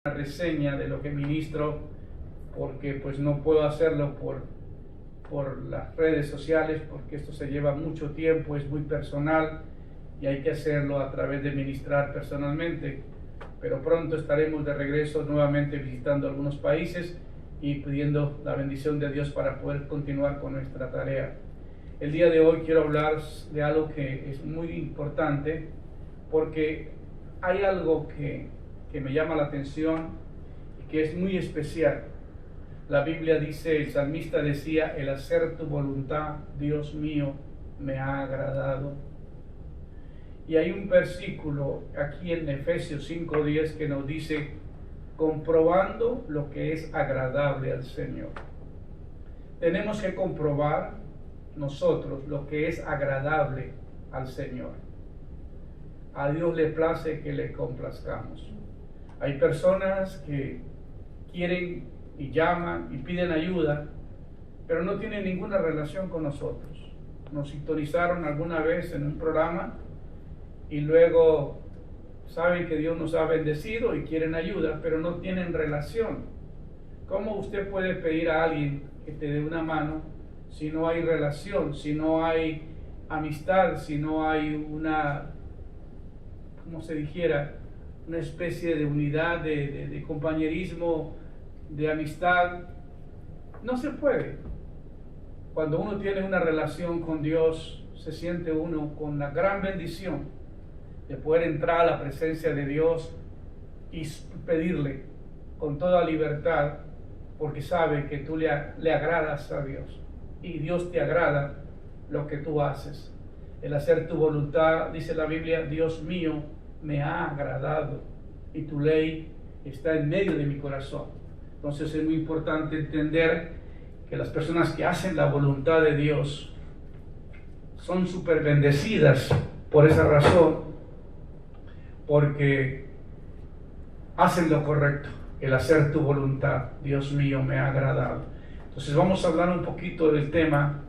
una reseña de lo que ministro, porque pues no puedo hacerlo por las redes sociales, porque esto se lleva mucho tiempo, es muy personal y hay que hacerlo a través de ministrar personalmente. Pero pronto estaremos de regreso nuevamente visitando algunos países y pidiendo la bendición de Dios para poder continuar con nuestra tarea. El día de hoy quiero hablar de algo que es muy importante, porque hay algo que me llama la atención y que es muy especial. La Biblia dice, el salmista decía, el hacer tu voluntad, Dios mío, me ha agradado. Y hay un versículo aquí en Efesios 5:10 que nos dice, comprobando lo que es agradable al Señor. Tenemos que comprobar nosotros lo que es agradable al Señor. A Dios le place que le complazcamos. Hay personas que quieren y llaman y piden ayuda, pero no tienen ninguna relación con nosotros. Nos sintonizaron alguna vez en un programa y luego saben que Dios nos ha bendecido y quieren ayuda, pero no tienen relación. ¿Cómo usted puede pedir a alguien que te dé una mano si no hay relación, si no hay amistad, si no hay una, como se dijera, una especie de unidad, de compañerismo, de amistad? No se puede. Cuando uno tiene una relación con Dios, se siente uno con la gran bendición de poder entrar a la presencia de Dios y pedirle con toda libertad, porque sabe que tú le agradas a Dios y Dios te agrada lo que tú haces. El hacer tu voluntad, dice la Biblia, Dios mío, me ha agradado y tu ley está en medio de mi corazón. Entonces es muy importante entender que las personas que hacen la voluntad de Dios son súper bendecidas por esa razón, porque hacen lo correcto. El hacer tu voluntad, Dios mío, me ha agradado. Entonces vamos a hablar un poquito del tema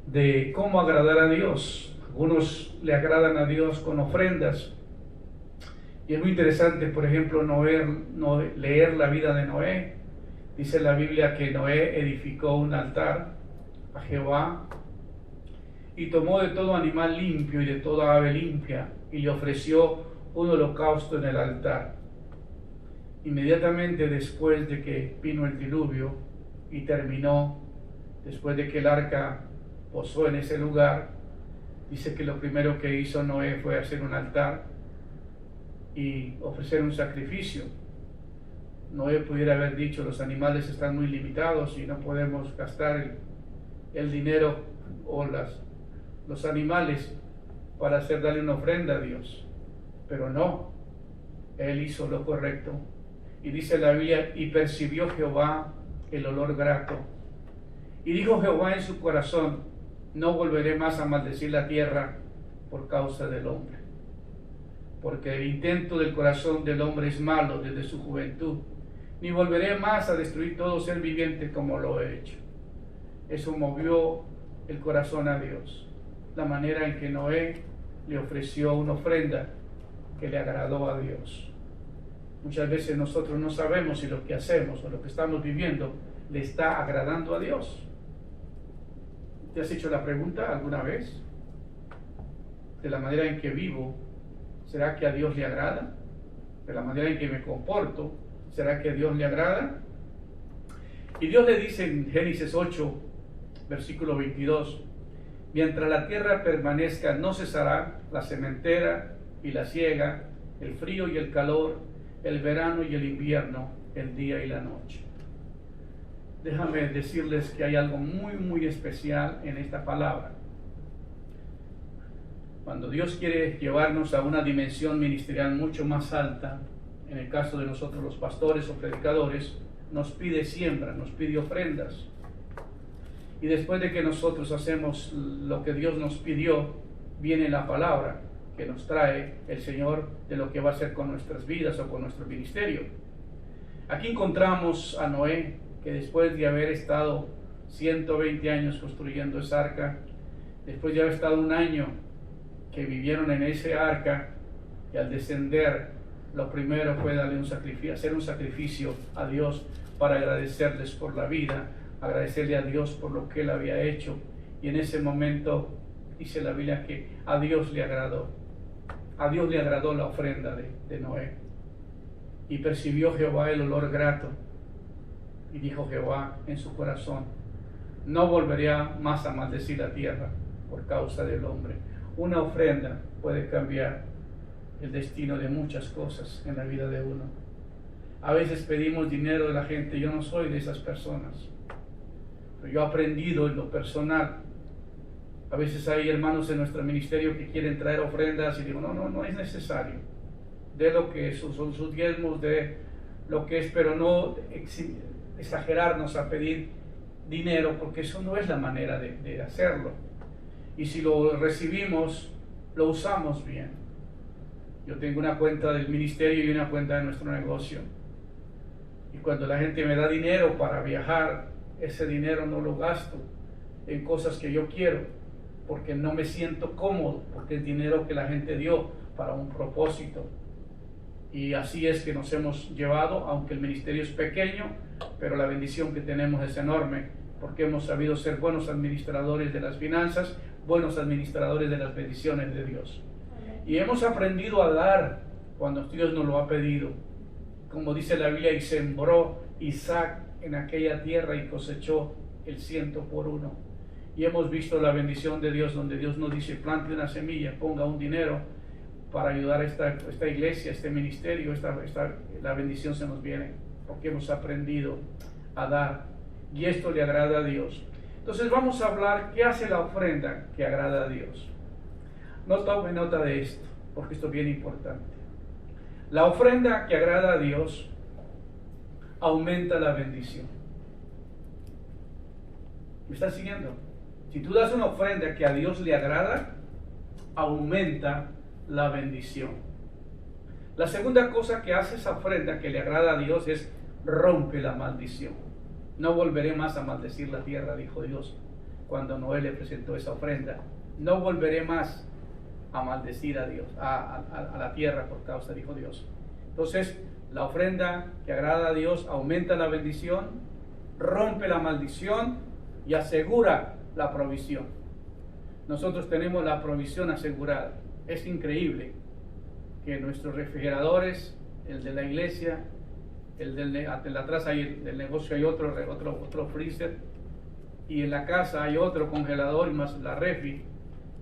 de cómo agradar a Dios. Algunos le agradan a Dios con ofrendas. Y es muy interesante, por ejemplo, leer la vida de Noé. Dice la Biblia que Noé edificó un altar a Jehová y tomó de todo animal limpio y de toda ave limpia y le ofreció un holocausto en el altar. Inmediatamente después de que vino el diluvio y terminó, después de que el arca posó en ese lugar, dice que lo primero que hizo Noé fue hacer un altar y ofrecer un sacrificio. Noé pudiera haber dicho, los animales están muy limitados y no podemos gastar el dinero o los animales para darle una ofrenda a Dios. Pero no, él hizo lo correcto. Y dice la Biblia, y percibió Jehová el olor grato. Y dijo Jehová en su corazón, no volveré más a maldecir la tierra por causa del hombre. Porque el intento del corazón del hombre es malo desde su juventud. Ni volveré más a destruir todo ser viviente como lo he hecho. Eso movió el corazón a Dios. La manera en que Noé le ofreció una ofrenda que le agradó a Dios. Muchas veces nosotros no sabemos si lo que hacemos o lo que estamos viviendo le está agradando a Dios. ¿Te has hecho la pregunta alguna vez? De la manera en que vivo, ¿será que a Dios le agrada? De la manera en que me comporto, ¿será que a Dios le agrada? Y Dios le dice en Génesis 8, versículo 22, mientras la tierra permanezca no cesará la sementera y la siega, el frío y el calor, el verano y el invierno, el día y la noche. Déjame decirles que hay algo muy, muy especial en esta palabra. Cuando Dios quiere llevarnos a una dimensión ministerial mucho más alta, en el caso de nosotros los pastores o predicadores, nos pide siembra, nos pide ofrendas. Y después de que nosotros hacemos lo que Dios nos pidió, viene la palabra que nos trae el Señor de lo que va a hacer con nuestras vidas o con nuestro ministerio. Aquí encontramos a Noé, que después de haber estado 120 años construyendo esa arca, después de haber estado un año que vivieron en ese arca, y al descender Lo primero fue darle un sacrificio, hacer un sacrificio a Dios para agradecerles por la vida, agradecerle a Dios por lo que Él había hecho. Y en ese momento dice la Biblia que a Dios le agradó. A Dios le agradó la ofrenda de Noé. Y percibió Jehová el olor grato. Y dijo Jehová en su corazón: no volvería más a maldecir la tierra por causa del hombre. Una ofrenda puede cambiar el destino de muchas cosas en la vida de uno. A veces pedimos dinero de la gente. Yo no soy de esas personas, pero yo he aprendido en lo personal. A veces hay hermanos en nuestro ministerio que quieren traer ofrendas y digo, no es necesario. De lo que son sus diezmos, de lo que es, pero no exagerarnos a pedir dinero, porque eso no es la manera de hacerlo. Y si lo recibimos, lo usamos bien. Yo tengo una cuenta del ministerio y una cuenta de nuestro negocio. Y cuando la gente me da dinero para viajar, ese dinero no lo gasto en cosas que yo quiero, porque no me siento cómodo, porque es dinero que la gente dio para un propósito. Y así es que nos hemos llevado, aunque el ministerio es pequeño, pero la bendición que tenemos es enorme, porque hemos sabido ser buenos administradores de las finanzas, buenos administradores de las bendiciones de Dios. Y hemos aprendido a dar cuando Dios nos lo ha pedido. Como dice la Biblia, y sembró Isaac en aquella tierra y cosechó el 100 por 1. Y hemos visto la bendición de Dios, donde Dios nos dice: plante una semilla, ponga un dinero para ayudar a esta iglesia, este ministerio. La bendición se nos viene, porque hemos aprendido a dar. Y esto le agrada a Dios. Entonces vamos a hablar qué hace la ofrenda que agrada a Dios. No tome nota de esto, porque esto es bien importante. La ofrenda que agrada a Dios aumenta la bendición. ¿Me están siguiendo? Si tú das una ofrenda que a Dios le agrada, aumenta la bendición. La segunda cosa que hace esa ofrenda que le agrada a Dios es rompe la maldición. No volveré más a maldecir la tierra, dijo Dios cuando Noé le presentó esa ofrenda. No volveré más a maldecir a Dios, a la tierra por causa, dijo Dios. Entonces, la ofrenda que agrada a Dios aumenta la bendición, rompe la maldición y asegura la provisión. Nosotros tenemos la provisión asegurada. Es increíble que nuestros refrigeradores, el de la iglesia, el de atrás hay del negocio hay otro freezer, y en la casa hay otro congelador y más la refri,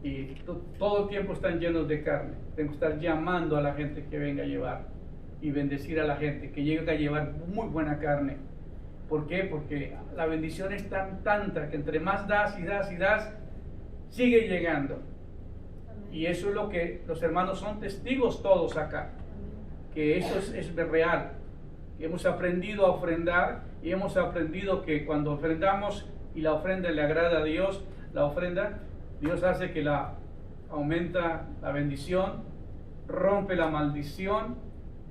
y todo el tiempo están llenos de carne. Tengo que estar llamando a la gente que venga a llevar y bendecir a la gente que llegue a llevar muy buena carne. ¿Por qué? Porque la bendición es tanta que entre más das y das y das, sigue llegando. Y eso es lo que los hermanos son testigos todos acá, que eso es real. Hemos aprendido a ofrendar y hemos aprendido que cuando ofrendamos y la ofrenda le agrada a Dios, la ofrenda, Dios hace que aumenta la bendición, rompe la maldición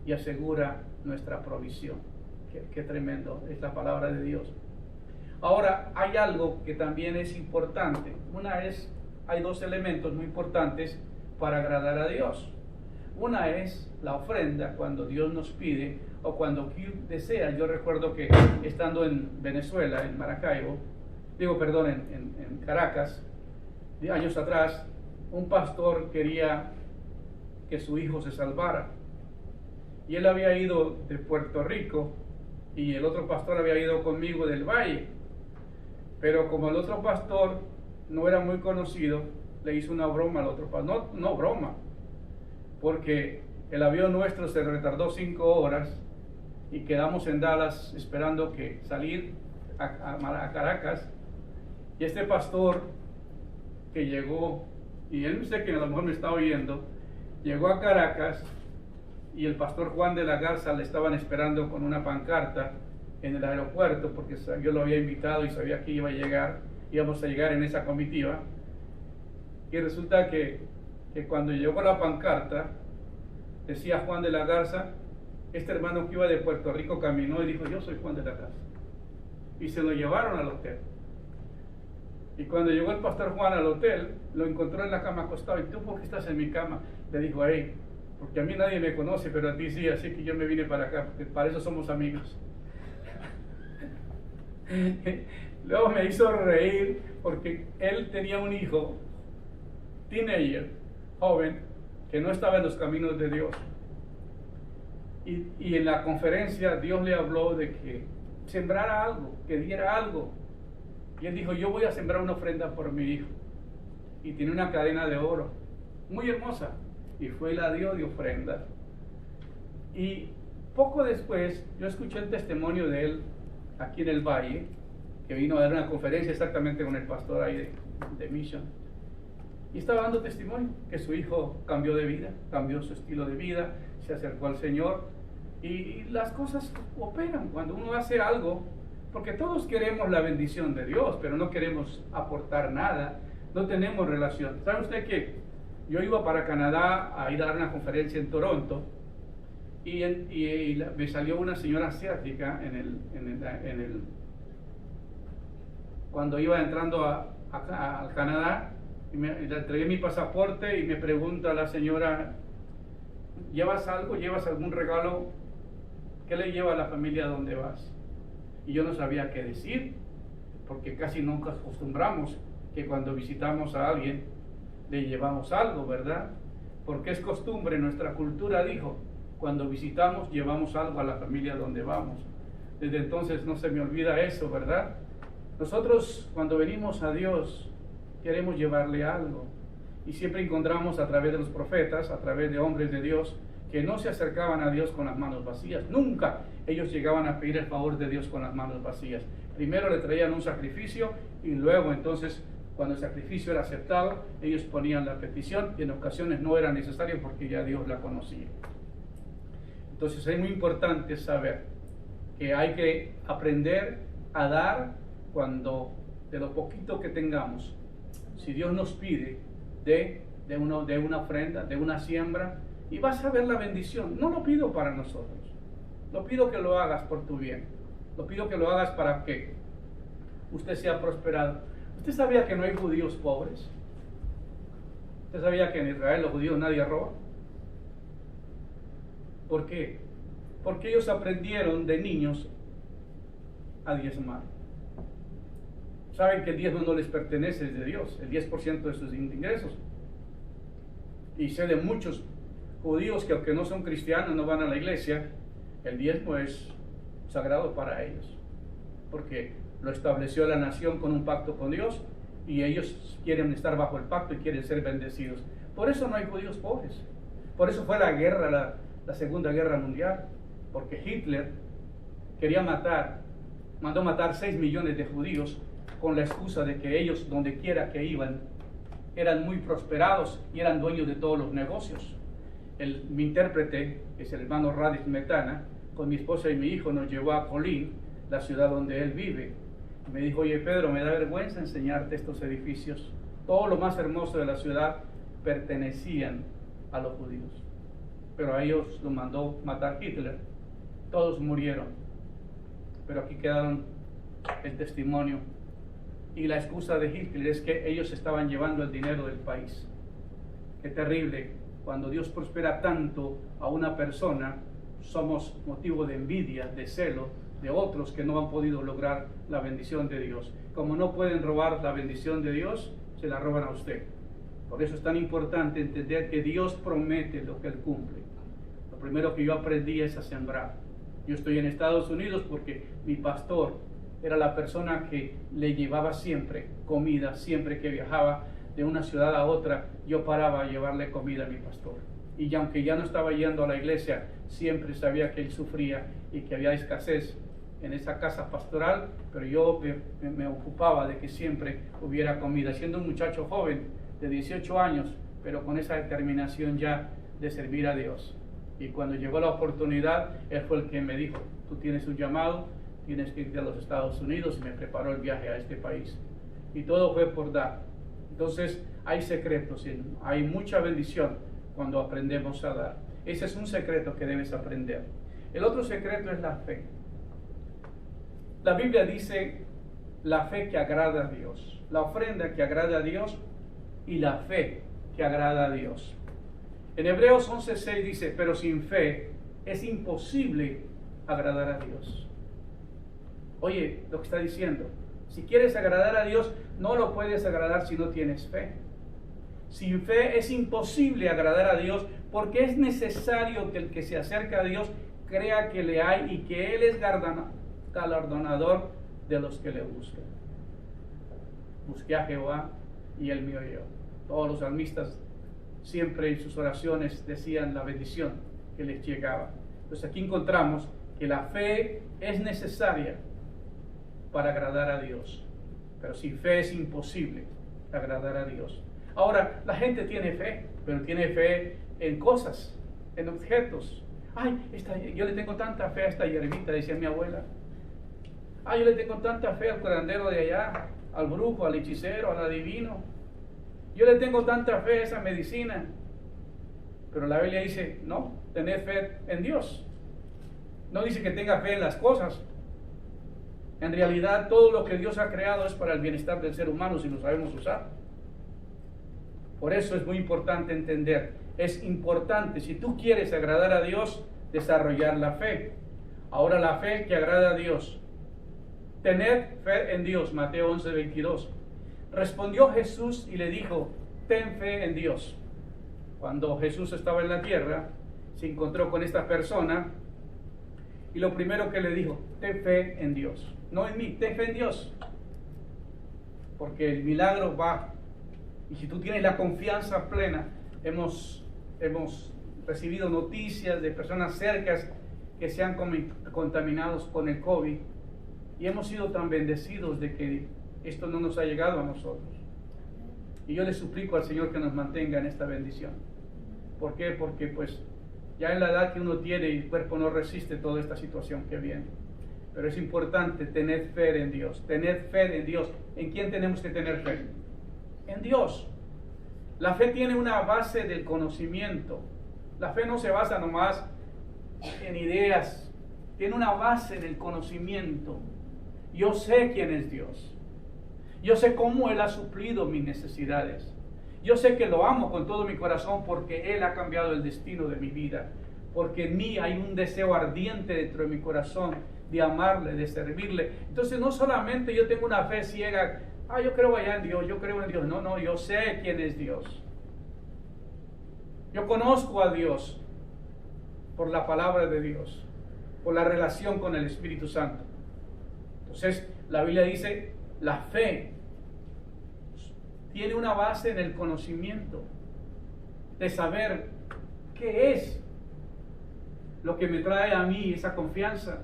y asegura nuestra provisión. Qué tremendo es la palabra de Dios. Ahora, hay algo que también es importante. Hay dos elementos muy importantes para agradar a Dios. Una es la ofrenda, cuando Dios nos pide o cuando desea. Yo recuerdo que estando en Venezuela, en en Caracas, de años atrás, un pastor quería que su hijo se salvara. Y él había ido de Puerto Rico y el otro pastor había ido conmigo del Valle. Pero como el otro pastor no era muy conocido, le hizo una broma al otro pastor. No broma, porque el avión nuestro se retardó 5 horas y quedamos en Dallas esperando que salir a Caracas. Y este pastor que llegó, y él sé que a lo mejor me está oyendo, llegó a Caracas y el pastor Juan de la Garza le estaban esperando con una pancarta en el aeropuerto, porque yo lo había invitado y sabía que íbamos a llegar en esa comitiva. Y resulta que cuando llegó la pancarta, decía Juan de la Garza. Este hermano que iba de Puerto Rico caminó y dijo: yo soy Juan de la Garza. Y se lo llevaron al hotel. Y cuando llegó el pastor Juan al hotel, lo encontró en la cama acostado. ¿Y tú por qué estás en mi cama? Le dijo: hey, porque a mí nadie me conoce, pero a ti sí, así que yo me vine para acá, porque para eso somos amigos. Luego me hizo reír porque él tenía un hijo, teenager, joven, que no estaba en los caminos de Dios. Y en la conferencia Dios le habló de que sembrara algo, que diera algo. Y él dijo, yo voy a sembrar una ofrenda por mi hijo. Y tiene una cadena de oro, muy hermosa. Y fue y la dio de ofrenda. Y poco después yo escuché el testimonio de él aquí en el Valle, que vino a dar una conferencia exactamente con el pastor ahí de Mission. Y estaba dando testimonio que su hijo cambió de vida, cambió su estilo de vida, se acercó al Señor. Y las cosas operan cuando uno hace algo, porque todos queremos la bendición de Dios, pero no queremos aportar nada, no tenemos relación. ¿Sabe usted que yo iba para Canadá a ir a dar una conferencia en Toronto y me salió una señora asiática cuando iba entrando a Canadá, y le entregué mi pasaporte y me pregunta la señora, ¿llevas algo? ¿Llevas algún regalo? ¿Qué le lleva a la familia a donde vas? Y yo no sabía qué decir, porque casi nunca acostumbramos que cuando visitamos a alguien le llevamos algo, ¿verdad? Porque es costumbre, nuestra cultura dijo, cuando visitamos llevamos algo a la familia donde vamos. Desde entonces no se me olvida eso, ¿verdad? Nosotros cuando venimos a Dios queremos llevarle algo, y siempre encontramos a través de los profetas, a través de hombres de Dios, que no se acercaban a Dios con las manos vacías. Nunca ellos llegaban a pedir el favor de Dios con las manos vacías. Primero le traían un sacrificio y luego entonces, cuando el sacrificio era aceptado, ellos ponían la petición, y en ocasiones no era necesario porque ya Dios la conocía. Entonces es muy importante saber que hay que aprender a dar cuando de lo poquito que tengamos. Si Dios nos pide de una ofrenda, de una siembra, y vas a ver la bendición. No lo pido para nosotros, lo pido que lo hagas por tu bien, lo pido que lo hagas para que usted sea prosperado. ¿Usted sabía que no hay judíos pobres? ¿Usted sabía que en Israel los judíos nadie roba? ¿Por qué? Porque ellos aprendieron de niños a diezmar. Saben que el diezmo no les pertenece, es de Dios, el 10% de sus ingresos. Y sé de muchos judíos que aunque no son cristianos, no van a la iglesia, el diezmo es sagrado para ellos, porque lo estableció la nación con un pacto con Dios, y ellos quieren estar bajo el pacto y quieren ser bendecidos. Por eso no hay judíos pobres. Por eso fue la guerra, la Segunda Guerra Mundial, porque Hitler mandó matar 6 millones de judíos con la excusa de que ellos, donde quiera que iban, eran muy prosperados y eran dueños de todos los negocios. Mi intérprete, que es el hermano Radis Metana, con mi esposa y mi hijo nos llevó a Colín, la ciudad donde él vive. Y me dijo, oye Pedro, me da vergüenza enseñarte estos edificios. Todo lo más hermoso de la ciudad pertenecían a los judíos, pero a ellos los mandó matar Hitler. Todos murieron, pero aquí quedaron el testimonio. Y la excusa de Hitler es que ellos estaban llevando el dinero del país. Qué terrible. Cuando Dios prospera tanto a una persona, somos motivo de envidia, de celo, de otros que no han podido lograr la bendición de Dios. Como no pueden robar la bendición de Dios, se la roban a usted. Por eso es tan importante entender que Dios promete lo que Él cumple. Lo primero que yo aprendí es a sembrar. Yo estoy en Estados Unidos porque mi pastor era la persona que le llevaba siempre comida, siempre que viajaba de una ciudad a otra, yo paraba a llevarle comida a mi pastor. Y aunque ya no estaba yendo a la iglesia, siempre sabía que él sufría y que había escasez en esa casa pastoral, pero yo me ocupaba de que siempre hubiera comida, siendo un muchacho joven de 18 años, pero con esa determinación ya de servir a Dios. Y cuando llegó la oportunidad, él fue el que me dijo, tú tienes un llamado, tienes que irte a los Estados Unidos, y me preparó el viaje a este país. Y todo fue por dar. Entonces hay secretos, hay mucha bendición cuando aprendemos a dar. Ese es un secreto que debes aprender. El otro secreto es la fe. La Biblia dice la fe que agrada a Dios, la ofrenda que agrada a Dios y la fe que agrada a Dios. En Hebreos 11:6 dice, pero sin fe es imposible agradar a Dios. Oye, lo que está diciendo, si quieres agradar a Dios, no lo puedes agradar si no tienes fe. Sin fe es imposible agradar a Dios, porque es necesario que el que se acerca a Dios crea que le hay y que Él es galardonador de los que le buscan. Busqué a Jehová y Él me oyó. Todos los salmistas siempre en sus oraciones decían la bendición que les llegaba. Entonces aquí encontramos que la fe es necesaria para agradar a Dios, pero sin fe es imposible agradar a Dios. Ahora, la gente tiene fe, pero tiene fe en cosas, en objetos. Ay, yo le tengo tanta fe a esta hierbita, decía mi abuela. Ay, yo le tengo tanta fe al curandero de allá, al brujo, al hechicero, al adivino. Yo le tengo tanta fe a esa medicina. Pero la Biblia dice, no, tened fe en Dios. No dice que tenga fe en las cosas. En realidad, todo lo que Dios ha creado es para el bienestar del ser humano si lo sabemos usar. Por eso es muy importante entender. Es importante, si tú quieres agradar a Dios, desarrollar la fe. Ahora, la fe que agrada a Dios. Tened fe en Dios, Mateo 11:22. Respondió Jesús y le dijo, ten fe en Dios. Cuando Jesús estaba en la tierra, se encontró con esta persona y lo primero que le dijo, ten fe en Dios. No en mí, ten fe en Dios. Porque el milagro va. Y si tú tienes la confianza plena, hemos recibido noticias de personas cercas que se han contaminados con el COVID y hemos sido tan bendecidos de que esto no nos ha llegado a nosotros. Y yo le suplico al Señor que nos mantenga en esta bendición. ¿Por qué? Porque pues ya en la edad que uno tiene el cuerpo no resiste toda esta situación que viene. Pero es importante tener fe en Dios. Tener fe en Dios. ¿En quién tenemos que tener fe? En Dios. La fe tiene una base del conocimiento. La fe no se basa nomás en ideas. Tiene una base del conocimiento. Yo sé quién es Dios. Yo sé cómo Él ha suplido mis necesidades. Yo sé que lo amo con todo mi corazón porque Él ha cambiado el destino de mi vida. Porque en mí hay un deseo ardiente dentro de mi corazón de amarle, de servirle. Entonces no solamente yo tengo una fe ciega, yo creo allá en Dios, yo creo en Dios. No, yo sé quién es Dios. Yo conozco a Dios por la palabra de Dios, por la relación con el Espíritu Santo. Entonces la Biblia dice, la fe tiene una base en el conocimiento, de saber qué es lo que me trae a mí esa confianza.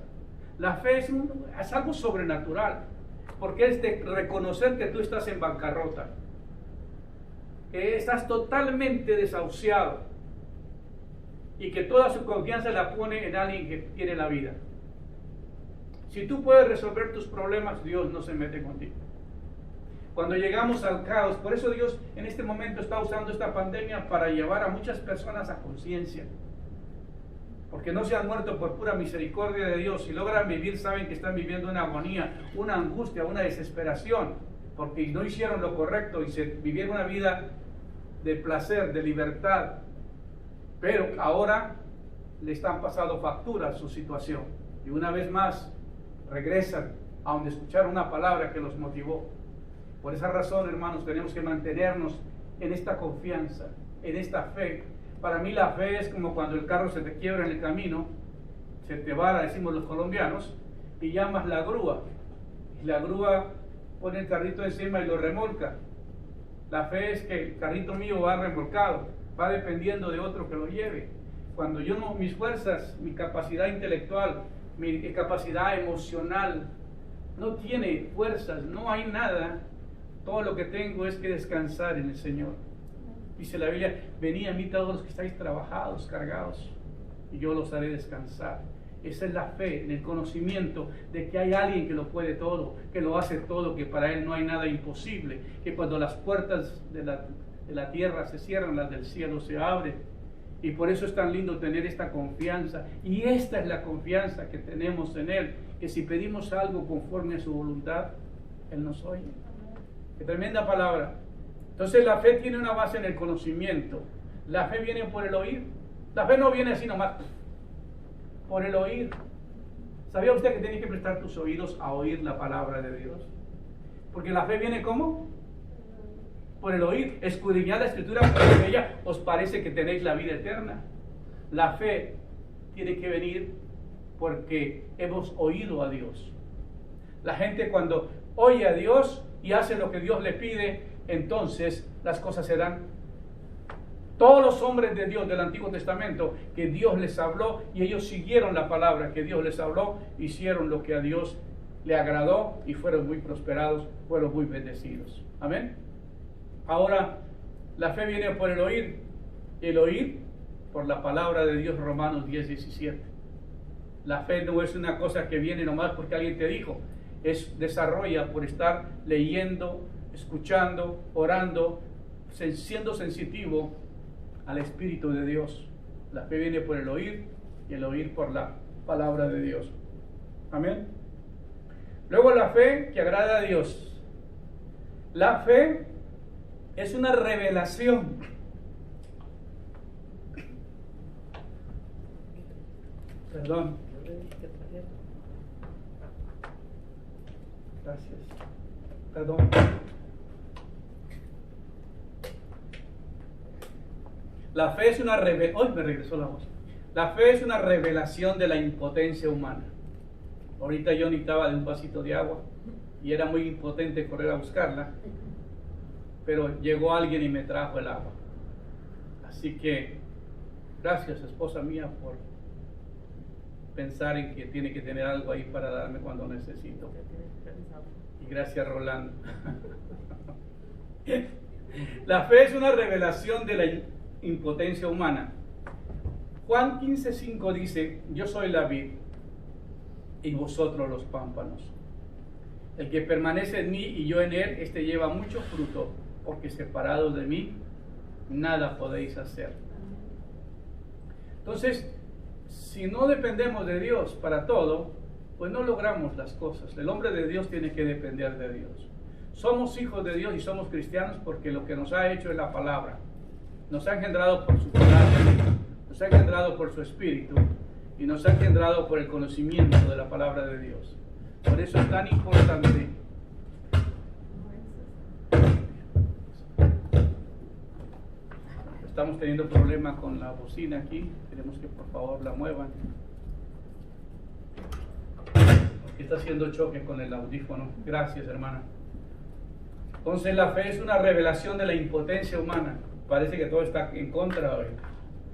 La fe es algo sobrenatural, porque es de reconocer que tú estás en bancarrota, que estás totalmente desahuciado y que toda su confianza la pone en alguien que tiene la vida. Si tú puedes resolver tus problemas, Dios no se mete contigo. Cuando llegamos al caos, por eso Dios en este momento está usando esta pandemia para llevar a muchas personas a conciencia. Porque no se han muerto por pura misericordia de Dios. Si logran vivir, saben que están viviendo una agonía, una angustia, una desesperación, porque no hicieron lo correcto y se vivieron una vida de placer, de libertad. Pero ahora le están pasando factura a su situación. Y una vez más regresan a donde escucharon una palabra que los motivó. Por esa razón, hermanos, tenemos que mantenernos en esta confianza, en esta fe. Para mí la fe es como cuando el carro se te quiebra en el camino, se te vara, decimos los colombianos, y llamas la grúa. Y la grúa pone el carrito encima y lo remolca. La fe es que el carrito mío va remolcado, va dependiendo de otro que lo lleve. Cuando yo no, mis fuerzas, mi capacidad intelectual, mi capacidad emocional, no tiene fuerzas, no hay nada, todo lo que tengo es que descansar en el Señor. Dice la Biblia, venid a mí todos los que estáis trabajados, cargados, y yo los haré descansar. Esa es la fe, en el conocimiento de que hay alguien que lo puede todo, que lo hace todo, que para Él no hay nada imposible, que cuando las puertas de la tierra se cierran, las del cielo se abren. Y por eso es tan lindo tener esta confianza. Y esta es la confianza que tenemos en Él, que si pedimos algo conforme a su voluntad, Él nos oye. Qué tremenda palabra. Entonces la fe tiene una base en el conocimiento. La fe viene por el oír. La fe no viene así nomás, por el oír. ¿Sabía usted que tiene que prestar tus oídos a oír la palabra de Dios? Porque la fe viene ¿cómo? Por el oír. Escudriñad la escritura, porque en ella os parece que tenéis la vida eterna. La fe tiene que venir porque hemos oído a Dios. La gente cuando oye a Dios y hace lo que Dios le pide, entonces las cosas se dan. Todos los hombres de Dios del Antiguo Testamento que Dios les habló y ellos siguieron la palabra que Dios les habló, hicieron lo que a Dios le agradó y fueron muy prosperados, fueron muy bendecidos. Amén. Ahora, la fe viene por el oír por la palabra de Dios, Romanos 10:17. La fe no es una cosa que viene nomás porque alguien te dijo, desarrolla por estar leyendo, escuchando, orando, siendo sensitivo al Espíritu de Dios. La fe viene por el oír y el oír por la palabra de Dios. Amén. Luego la fe que agrada a Dios. La fe es una revelación. Perdón. Gracias. Perdón. La fe es una revelación. Hoy me regresó la voz. La fe es una revelación de la impotencia humana. Ahorita yo necesitaba de un vasito de agua y era muy impotente correr a buscarla, pero llegó alguien y me trajo el agua. Así que gracias, esposa mía, por pensar en que tiene que tener algo ahí para darme cuando necesito. Y gracias, Rolando. La fe es una revelación de la impotencia humana. Juan 15:5 dice: yo soy la vid y vosotros los pámpanos. El que permanece en mí y yo en él, este lleva mucho fruto, porque separados de mí nada podéis hacer. Entonces, si no dependemos de Dios para todo, pues no logramos las cosas. El hombre de Dios tiene que depender de Dios. Somos hijos de Dios y somos cristianos porque lo que nos ha hecho es la palabra. Nos ha engendrado por su palabra, nos ha engendrado por su espíritu y nos ha engendrado por el conocimiento de la palabra de Dios. Por eso es tan importante. Estamos teniendo problemas con la bocina aquí. Queremos que por favor la muevan, porque está haciendo choque con el audífono. Gracias, hermana. Entonces la fe es una revelación de la impotencia humana. Parece que todo está en contra hoy.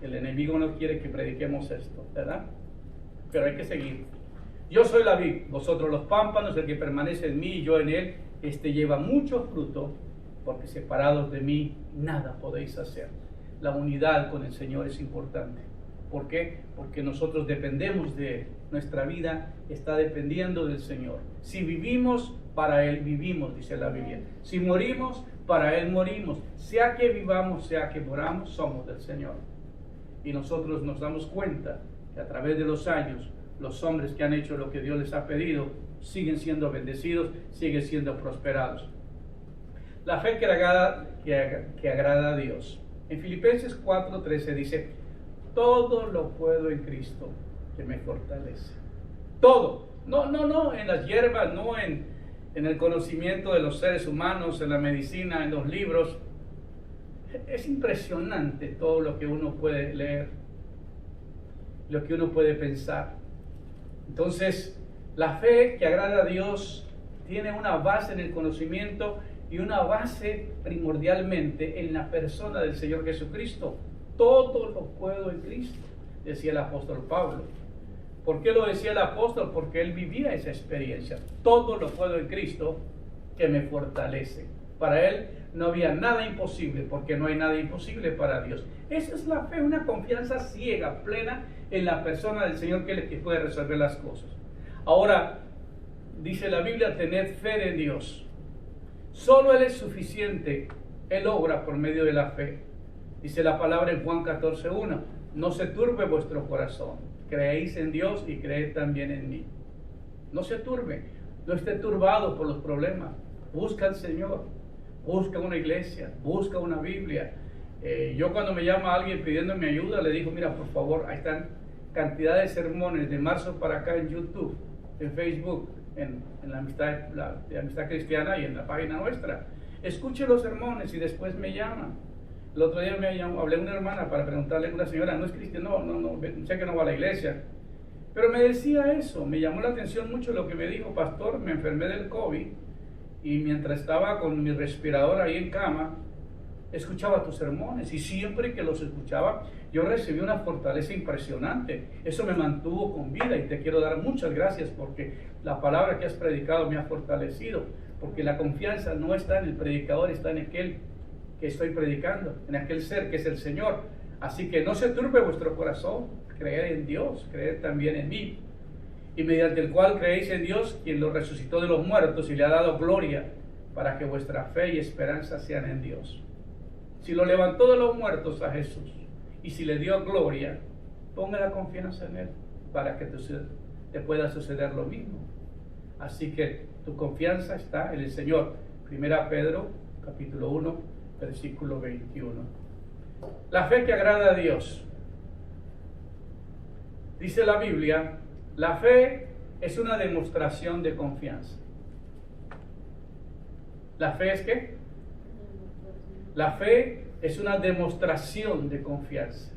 El enemigo no quiere que prediquemos esto, ¿verdad? Pero hay que seguir. Yo soy la vid, vosotros los pámpanos. El que permanece en mí y yo en él, este lleva mucho fruto, porque separados de mí nada podéis hacer. La unidad con el Señor es importante. ¿Por qué? Porque nosotros dependemos de Él. Nuestra vida está dependiendo del Señor. Si vivimos, para Él vivimos, dice la Biblia. Si morimos, para Él morimos. Sea que vivamos, sea que moramos, somos del Señor. Y nosotros nos damos cuenta que a través de los años, los hombres que han hecho lo que Dios les ha pedido, siguen siendo bendecidos, siguen siendo prosperados. La fe que agrada a Dios. En Filipenses 4:13 dice: todo lo puedo en Cristo que me fortalece. Todo. No en las hierbas, no en el conocimiento de los seres humanos, en la medicina, en los libros. Es impresionante todo lo que uno puede leer, lo que uno puede pensar. Entonces, la fe que agrada a Dios tiene una base en el conocimiento y una base primordialmente en la persona del Señor Jesucristo. Todo lo puedo en Cristo, decía el apóstol Pablo. ¿Por qué lo decía el apóstol? Porque él vivía esa experiencia. Todo lo puedo en Cristo que me fortalece. Para él no había nada imposible, porque no hay nada imposible para Dios. Esa es la fe, una confianza ciega, plena en la persona del Señor que puede resolver las cosas. Ahora, dice la Biblia: tened fe en Dios. Solo Él es suficiente. Él obra por medio de la fe. Dice la palabra en Juan 14:1: no se turbe vuestro corazón. Creéis en Dios y creed también en mí. No se turbe. No esté turbado por los problemas. Busca al Señor. Busca una iglesia. Busca una Biblia. Yo cuando me llama alguien pidiéndome ayuda, le digo, mira, por favor, ahí están cantidad de sermones de marzo para acá en YouTube, en Facebook, en la amistad cristiana y en la página nuestra. Escuche los sermones y después me llama. El otro día hablé a una hermana para preguntarle a una señora, no es cristiana, no, sé que no va a la iglesia, pero me decía eso, me llamó la atención mucho lo que me dijo, pastor, me enfermé del COVID y mientras estaba con mi respirador ahí en cama, escuchaba tus sermones y siempre que los escuchaba yo recibí una fortaleza impresionante. Eso me mantuvo con vida y te quiero dar muchas gracias porque la palabra que has predicado me ha fortalecido, porque la confianza no está en el predicador, está en aquel que estoy predicando, en aquel ser que es el Señor. Así que no se turbe vuestro corazón, creed en Dios, creed también en mí, y mediante el cual creéis en Dios, quien lo resucitó de los muertos y le ha dado gloria, para que vuestra fe y esperanza sean en Dios. Si lo levantó de los muertos a Jesús y si le dio gloria, ponga la confianza en Él para que te pueda suceder lo mismo. Así que tu confianza está en el Señor. Primera Pedro, capítulo 1, versículo 21. La fe que agrada a Dios. Dice la Biblia, la fe es una demostración de confianza. ¿La fe es qué? La fe es una demostración de confianza.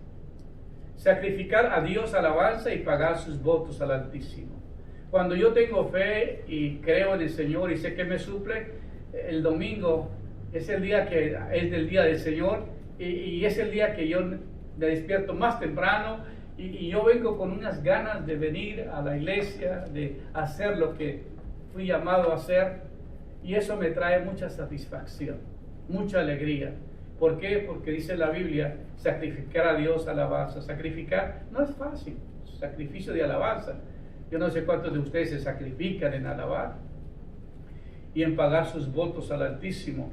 Sacrificar a Dios alabanza y pagar sus votos al Altísimo. Cuando yo tengo fe y creo en el Señor y sé que me suple, el domingo es el día que es del día del Señor y es el día que yo me despierto más temprano y yo vengo con unas ganas de venir a la iglesia, de hacer lo que fui llamado a hacer, y eso me trae mucha satisfacción, mucha alegría. ¿Por qué? Porque dice la Biblia, sacrificar a Dios alabanza. Sacrificar no es fácil, sacrificio de alabanza. Yo no sé cuántos de ustedes se sacrifican en alabar y en pagar sus votos al Altísimo.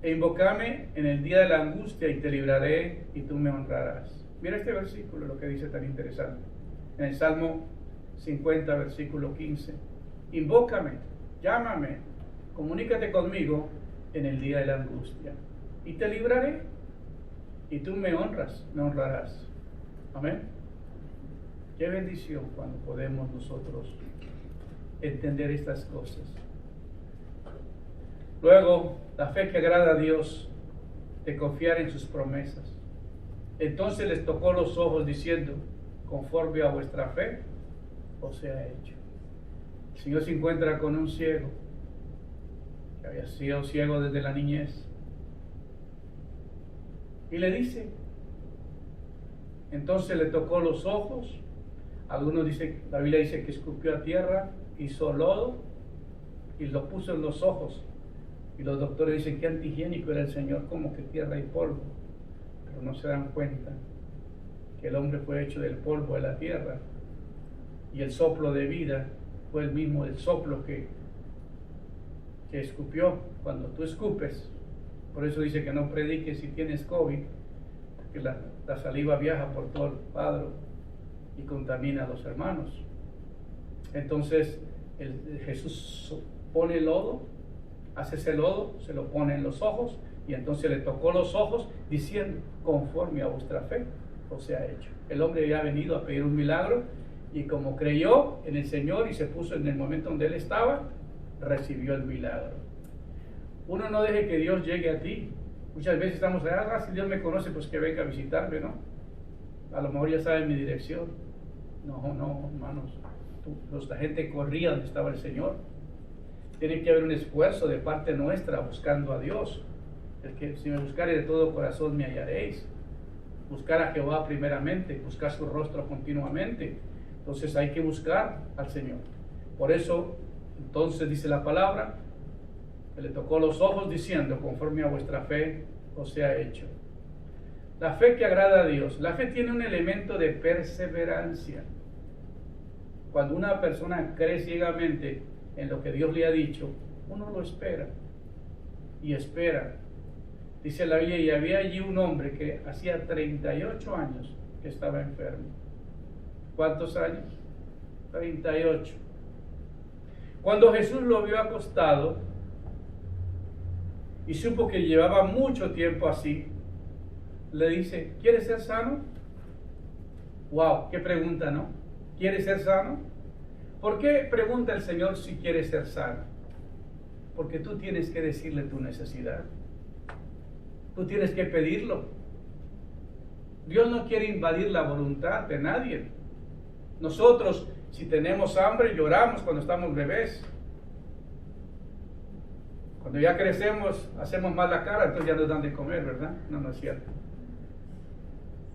E invocame en el día de la angustia y te libraré y tú me honrarás. Mira este versículo, lo que dice tan interesante. En el Salmo 50, versículo 15. Invócame, llámame, comunícate conmigo en el día de la angustia y te libraré y tú me honrarás. Amén. Qué bendición cuando podemos nosotros entender estas cosas. Luego, la fe que agrada a Dios, de confiar en sus promesas. Entonces les tocó los ojos diciendo, conforme a vuestra fe, os sea hecho. El Señor se encuentra con un ciego, que había sido ciego desde la niñez, y le dice, entonces le tocó los ojos. Algunos dicen, la Biblia dice que escupió a tierra, hizo lodo y lo puso en los ojos. Y los doctores dicen que antihigiénico era el Señor, como que tierra y polvo. Pero no se dan cuenta que el hombre fue hecho del polvo de la tierra y el soplo de vida fue el mismo el soplo que escupió. Cuando tú escupes, por eso dice que no prediques si tienes COVID, porque la saliva viaja por todo el cuadro y contamina a los hermanos. Entonces Jesús pone el lodo, hace ese lodo, se lo pone en los ojos, y entonces le tocó los ojos diciendo, conforme a vuestra fe os sea hecho. El hombre había venido a pedir un milagro y como creyó en el Señor y se puso en el momento donde él estaba, recibió el milagro. Uno no deje que Dios llegue a ti. Muchas veces estamos allá, si Dios me conoce, pues que venga a visitarme, ¿no? A lo mejor ya sabe mi dirección. No, hermanos. La gente corría donde estaba el Señor. Tiene que haber un esfuerzo de parte nuestra buscando a Dios. El que si me buscare de todo corazón me hallaréis. Buscar a Jehová primeramente, buscar su rostro continuamente. Entonces hay que buscar al Señor. Por eso, entonces dice la palabra, que le tocó los ojos diciendo, conforme a vuestra fe os sea hecho. La fe que agrada a Dios. La fe tiene un elemento de perseverancia. Cuando una persona cree ciegamente en lo que Dios le ha dicho, uno lo espera y espera. Dice la Biblia, y había allí un hombre que hacía 38 años que estaba enfermo. ¿Cuántos años? 38. Cuando Jesús lo vio acostado, y supo que llevaba mucho tiempo así, le dice, ¿quieres ser sano? Wow, qué pregunta, ¿no? ¿Quieres ser sano? ¿Por qué pregunta el Señor si quieres ser sano? Porque tú tienes que decirle tu necesidad. Tú tienes que pedirlo. Dios no quiere invadir la voluntad de nadie. Nosotros, si tenemos hambre, lloramos cuando estamos bebés. Cuando ya crecemos, hacemos mal la cara, entonces ya nos dan de comer, ¿verdad? No, no es cierto.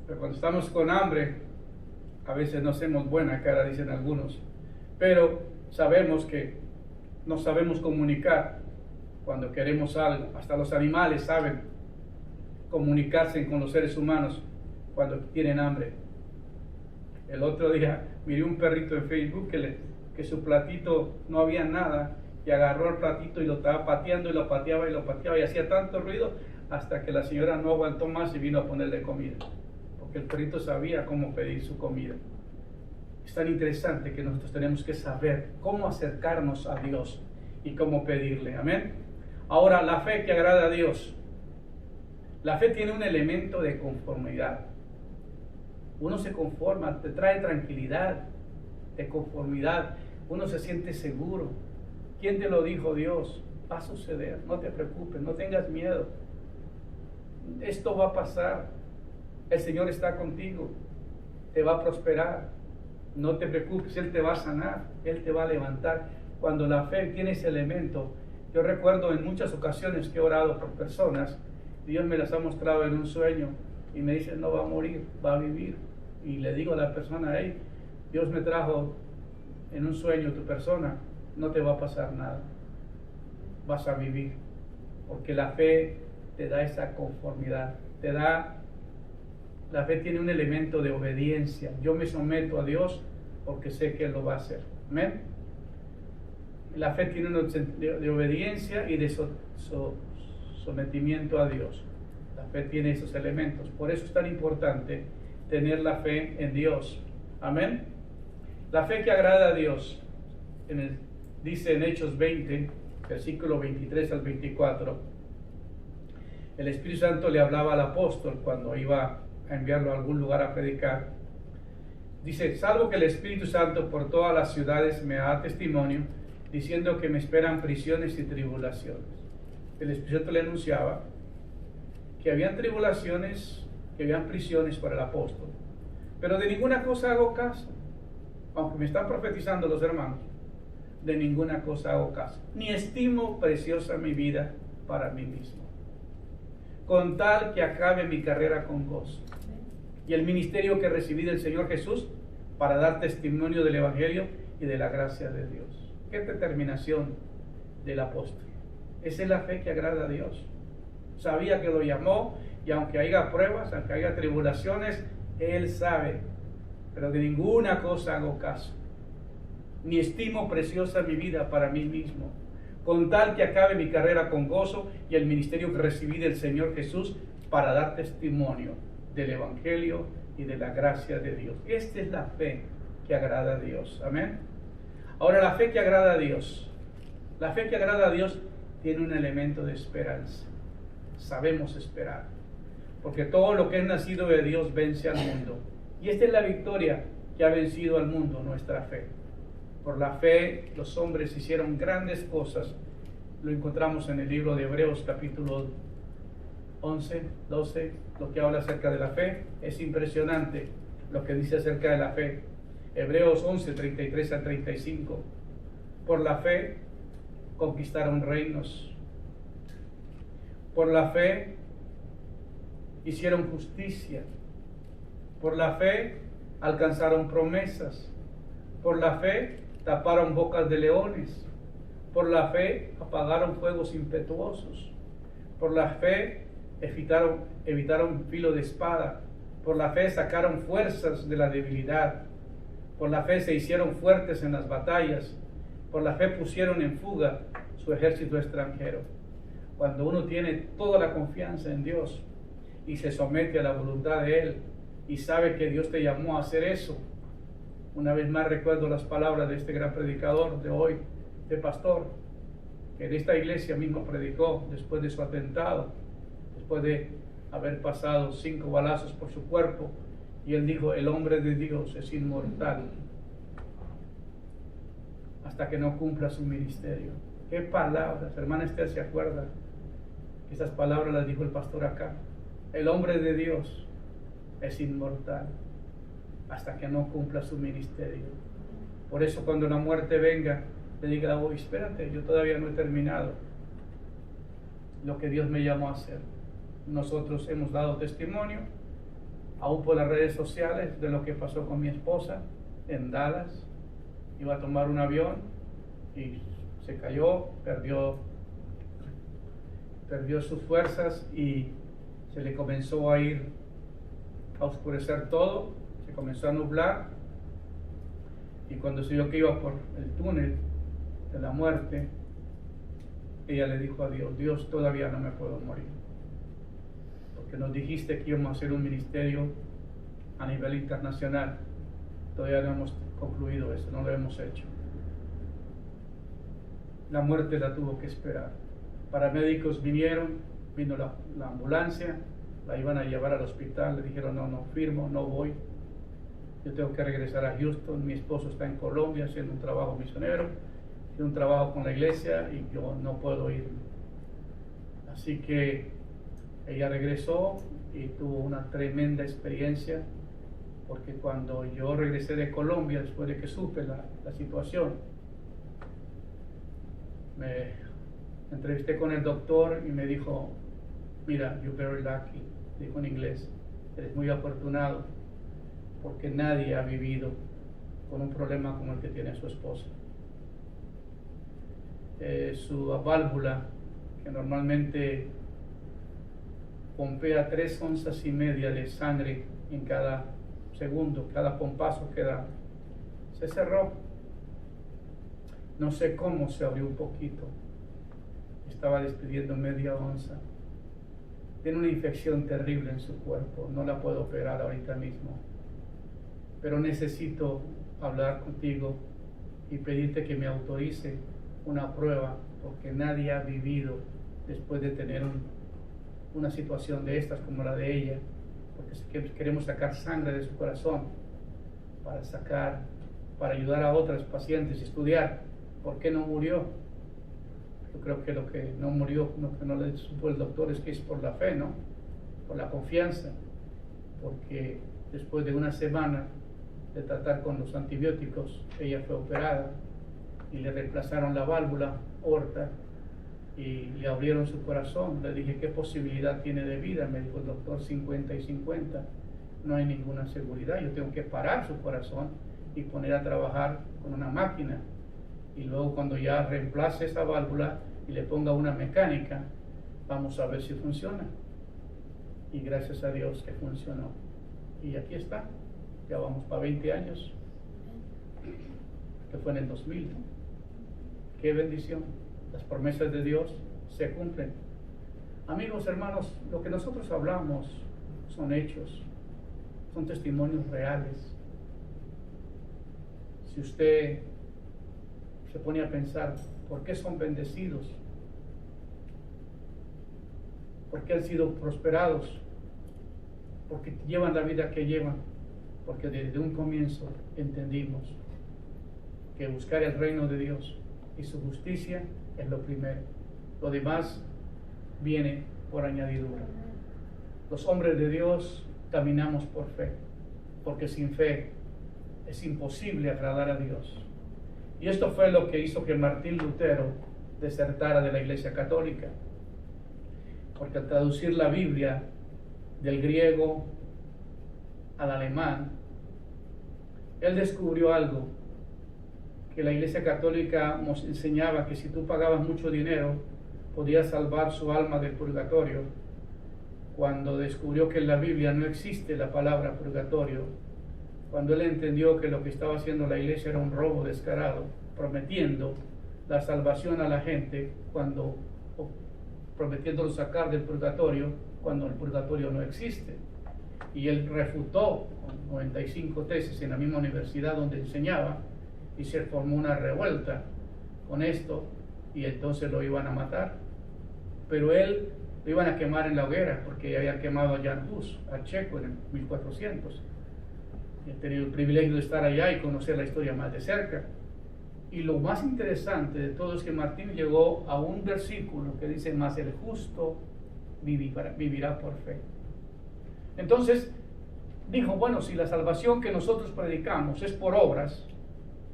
Pero cuando estamos con hambre, a veces no hacemos buena cara, dicen algunos. Pero sabemos que no sabemos comunicar cuando queremos algo. Hasta los animales saben comunicarse con los seres humanos cuando tienen hambre. El otro día miré un perrito en Facebook que su platito no había nada y agarró el platito y lo estaba pateando y lo pateaba y hacía tanto ruido hasta que la señora no aguantó más y vino a ponerle comida, porque el perrito sabía cómo pedir su comida. Es tan interesante que nosotros tenemos que saber cómo acercarnos a Dios y cómo pedirle. Amén. Ahora, la fe que agrada a Dios. La fe tiene un elemento de conformidad. Uno se conforma, te trae tranquilidad, de conformidad. Uno se siente seguro. ¿Quién te lo dijo? Dios. Va a suceder, no te preocupes, no tengas miedo. Esto va a pasar. El Señor está contigo, te va a prosperar. No te preocupes, Él te va a sanar, Él te va a levantar. Cuando la fe tiene ese elemento, yo recuerdo en muchas ocasiones que he orado por personas, Dios me las ha mostrado en un sueño y me dice, no va a morir, va a vivir. Y le digo a la persona, hey, Dios me trajo en un sueño tu persona, no te va a pasar nada, vas a vivir, porque la fe te da esa conformidad, la fe tiene un elemento de obediencia. Yo me someto a Dios porque sé que Él lo va a hacer. Amén. La fe tiene un de obediencia y de sometimiento a Dios. La fe tiene esos elementos. Por eso es tan importante tener la fe en Dios. Amén. La fe que agrada a Dios. Dice en Hechos 20, versículo 23 al 24. El Espíritu Santo le hablaba al apóstol cuando iba a enviarlo a algún lugar a predicar. Dice, salvo que el Espíritu Santo por todas las ciudades me da testimonio, diciendo que me esperan prisiones y tribulaciones. El Espíritu Santo le anunciaba que habían tribulaciones, que habían prisiones para el apóstol. Pero de ninguna cosa hago caso. Aunque me están profetizando los hermanos, de ninguna cosa hago caso. Ni estimo preciosa mi vida para mí mismo, con tal que acabe mi carrera con gozo y el ministerio que recibí del Señor Jesús para dar testimonio del Evangelio y de la gracia de Dios. Qué determinación del apóstol. Esa es la fe que agrada a Dios. Sabía que lo llamó y aunque haya pruebas, aunque haya tribulaciones, Él sabe, pero de ninguna cosa hago caso. Ni estimo preciosa mi vida para mí mismo, con tal que acabe mi carrera con gozo y el ministerio que recibí del Señor Jesús para dar testimonio del Evangelio y de la gracia de Dios. Esta es la fe que agrada a Dios. Amén. Ahora, la fe que agrada a Dios. La fe que agrada a Dios tiene un elemento de esperanza. Sabemos esperar, porque todo lo que es nacido de Dios vence al mundo. Y esta es la victoria que ha vencido al mundo, nuestra fe. Por la fe los hombres hicieron grandes cosas. Lo encontramos en el libro de Hebreos capítulo 11, 12, lo que habla acerca de la fe. Es impresionante lo que dice acerca de la fe. Hebreos 11, 33 al 35. Por la fe conquistaron reinos. Por la fe hicieron justicia. Por la fe alcanzaron promesas. Por la fe taparon bocas de leones. Por la fe apagaron fuegos impetuosos. Por la fe evitaron filo de espada. Por la fe sacaron fuerzas de la debilidad. Por la fe se hicieron fuertes en las batallas. Por la fe pusieron en fuga su ejército extranjero. Cuando uno tiene toda la confianza en Dios y se somete a la voluntad de Él y sabe que Dios te llamó a hacer eso. Una vez más recuerdo las palabras de este gran predicador de hoy, de pastor. que en esta iglesia mismo predicó después de su atentado, después de haber pasado 5 balazos por su cuerpo, y él dijo: el hombre de Dios es inmortal hasta que no cumpla su ministerio. Qué palabras, hermana Esther se acuerda, esas palabras las dijo el pastor acá. El hombre de Dios es inmortal hasta que no cumpla su ministerio. Por eso cuando la muerte venga, le diga: oh, espérate, yo todavía no he terminado lo que Dios me llamó a hacer. Nosotros hemos dado testimonio, aún por las redes sociales, de lo que pasó con mi esposa en Dallas. Iba a tomar un avión y se cayó, perdió sus fuerzas y se le comenzó a oscurecer todo, se comenzó a nublar, y cuando se vio que iba por el túnel de la muerte, ella le dijo a Dios: Dios, todavía no me puedo morir, porque nos dijiste que íbamos a hacer un ministerio a nivel internacional. Todavía no hemos concluido eso, no lo hemos hecho. La muerte la tuvo que esperar. Paramédicos vinieron, vino la ambulancia, la iban a llevar al hospital, le dijeron: no firmo, no voy, yo tengo que regresar a Houston, mi esposo está en Colombia haciendo un trabajo misionero, un trabajo con la iglesia, y yo no puedo ir. Así que ella regresó y tuvo una tremenda experiencia, porque cuando yo regresé de Colombia, después de que supe la situación, me entrevisté con el doctor y me dijo: mira, you're very lucky, dijo en inglés, eres muy afortunado, porque nadie ha vivido con un problema como el que tiene su esposa. Su válvula, que normalmente pompea 3,5 onzas de sangre en cada segundo, cada pompazo que da, se cerró. No sé cómo se abrió un poquito, estaba despidiendo media onza. Tiene una infección terrible en su cuerpo, no la puedo operar ahorita mismo, pero necesito hablar contigo y pedirte que me autorice una prueba, porque nadie ha vivido después de tener una situación de estas como la de ella, porque queremos sacar sangre de su corazón para ayudar a otras pacientes y estudiar por qué no murió. Yo creo que lo que no murió, lo que no le supo el doctor, es que es por la fe, ¿no? Por la confianza, porque después de una semana de tratar con los antibióticos, ella fue operada y le reemplazaron la válvula aorta y le abrieron su corazón. Le dije: ¿qué posibilidad tiene de vida? Me dijo el doctor: 50 y 50. No hay ninguna seguridad. Yo tengo que parar su corazón y poner a trabajar con una máquina, y luego cuando ya reemplace esa válvula y le ponga una mecánica, vamos a ver si funciona. Y gracias a Dios que funcionó, y aquí está, ya vamos para 20 años, que fue en el 2000. Qué bendición, las promesas de Dios se cumplen. Amigos, hermanos, lo que nosotros hablamos son hechos, son testimonios reales. Si usted se pone a pensar, ¿por qué son bendecidos? ¿Por qué han sido prosperados? ¿Por qué llevan la vida que llevan? Porque desde un comienzo entendimos que buscar el reino de Dios y su justicia es lo primero. Lo demás viene por añadidura. Los hombres de Dios caminamos por fe, porque sin fe es imposible agradar a Dios. Y esto fue lo que hizo que Martín Lutero desertara de la Iglesia Católica, porque al traducir la Biblia del griego al alemán, él descubrió algo que la Iglesia Católica nos enseñaba: que si tú pagabas mucho dinero podías salvar su alma del purgatorio. Cuando descubrió que en la Biblia no existe la palabra purgatorio, cuando él entendió que lo que estaba haciendo la iglesia era un robo descarado, prometiendo la salvación a la gente, prometiéndolo sacar del purgatorio cuando el purgatorio no existe. Y él refutó con 95 tesis en la misma universidad donde enseñaba, y se formó una revuelta con esto, y entonces lo iban a matar. Pero él lo iban a quemar en la hoguera, porque había quemado a Jan Hus, a Checo, en el 1400. Y he tenido el privilegio de estar allá y conocer la historia más de cerca. Y lo más interesante de todo es que Martín llegó a un versículo que dice: mas el justo vivirá por fe. Entonces dijo, bueno, si la salvación que nosotros predicamos es por obras,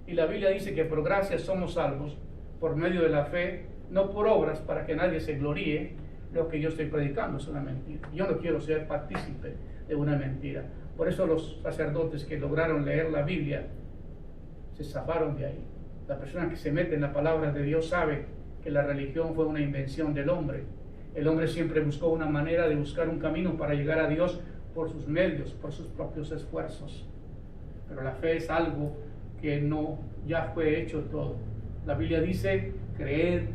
y la Biblia dice que por gracia somos salvos por medio de la fe, no por obras, para que nadie se gloríe, lo que yo estoy predicando es una mentira. Yo no quiero ser partícipe de una mentira. Por eso los sacerdotes que lograron leer la Biblia se zafaron de ahí. La persona que se mete en la palabra de Dios sabe que la religión fue una invención del hombre. El hombre siempre buscó una manera de buscar un camino para llegar a Dios por sus medios, por sus propios esfuerzos. Pero la fe es algo que no ya fue hecho todo. La Biblia dice: creed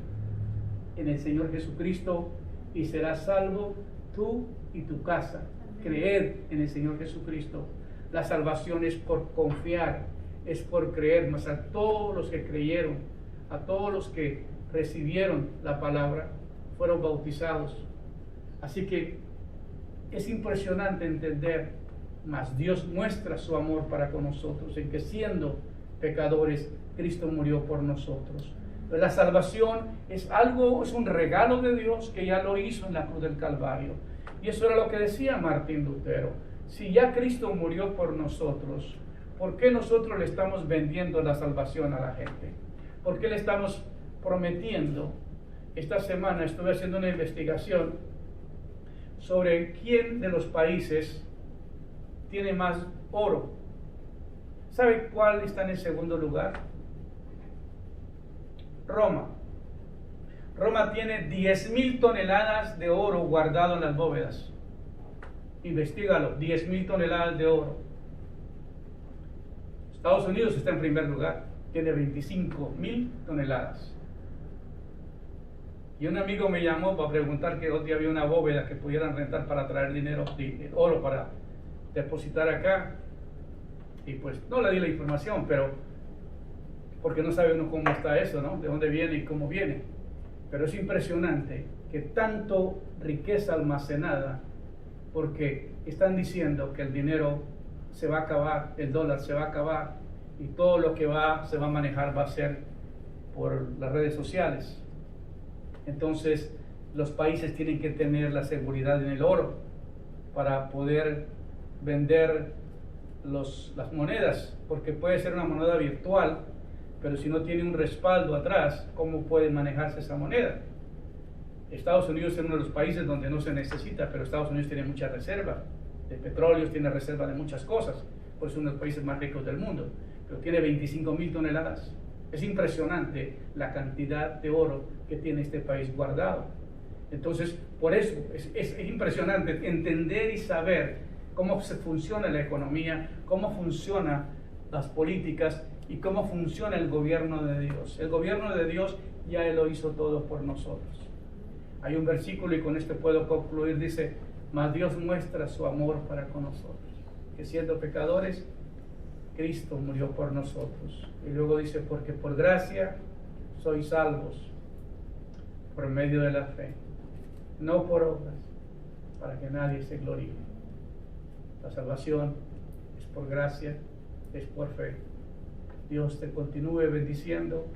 en el Señor Jesucristo y serás salvo tú y tu casa. Creed en el Señor Jesucristo. La salvación es por confiar, es por creer. Mas a todos los que creyeron, a todos los que recibieron la palabra, fueron bautizados. Así que es impresionante entender, mas Dios muestra su amor para con nosotros, en que siendo pecadores, Cristo murió por nosotros. Pero la salvación es algo, es un regalo de Dios que ya lo hizo en la cruz del Calvario. Y eso era lo que decía Martín Lutero: si ya Cristo murió por nosotros, ¿por qué nosotros le estamos vendiendo la salvación a la gente? ¿Por qué le estamos prometiendo? Esta semana estuve haciendo una investigación sobre quién de los países tiene más oro. ¿Sabe cuál está en el segundo lugar? Roma. Roma tiene 10.000 toneladas de oro guardado en las bóvedas. Investígalo, 10.000 toneladas de oro. Estados Unidos está en primer lugar, tiene 25.000 toneladas. Y un amigo me llamó para preguntar que otro día había una bóveda que pudieran rentar para traer dinero, oro para depositar acá. Y pues no le di la información, pero porque no sabe uno cómo está eso, ¿no? De dónde viene y cómo viene. Pero es impresionante que tanto riqueza almacenada, porque están diciendo que el dinero se va a acabar, el dólar se va a acabar, y todo lo que se va a manejar va a ser por las redes sociales. Entonces los países tienen que tener la seguridad en el oro para poder vender las monedas, porque puede ser una moneda virtual, pero si no tiene un respaldo atrás, ¿cómo puede manejarse esa moneda? Estados Unidos es uno de los países donde no se necesita, pero Estados Unidos tiene mucha reserva de petróleo, tiene reserva de muchas cosas, por eso es uno de los países más ricos del mundo, pero tiene 25.000 toneladas. Es impresionante la cantidad de oro que tiene este país guardado. Entonces, por eso es impresionante entender y saber cómo se funciona la economía, cómo funcionan las políticas y cómo funciona el gobierno de Dios. El gobierno de Dios ya Él lo hizo todo por nosotros. Hay un versículo, y con este puedo concluir, dice: mas Dios muestra su amor para con nosotros, que siendo pecadores, Cristo murió por nosotros. Y luego dice: porque por gracia sois salvos por medio de la fe, no por obras, para que nadie se gloríe. La salvación es por gracia, es por fe. Dios te continúe bendiciendo.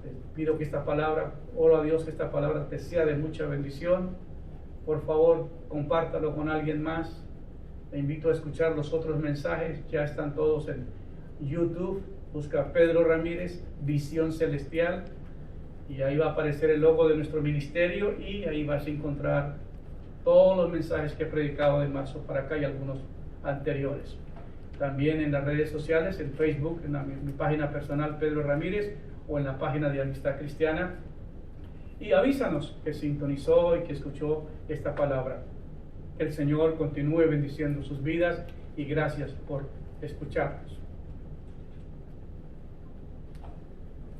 Te pido que esta palabra, oro a Dios que esta palabra te sea de mucha bendición. Por favor, compártalo con alguien más. Te invito a escuchar los otros mensajes, ya están todos en YouTube. Busca Pedro Ramírez, Visión Celestial, y ahí va a aparecer el logo de nuestro ministerio, y ahí vas a encontrar todos los mensajes que he predicado de marzo para acá y algunos anteriores. También en las redes sociales, en Facebook, en mi página personal Pedro Ramírez, o en la página de Amistad Cristiana, y avísanos que sintonizó y que escuchó esta palabra. Que el Señor continúe bendiciendo sus vidas, y gracias por escucharnos.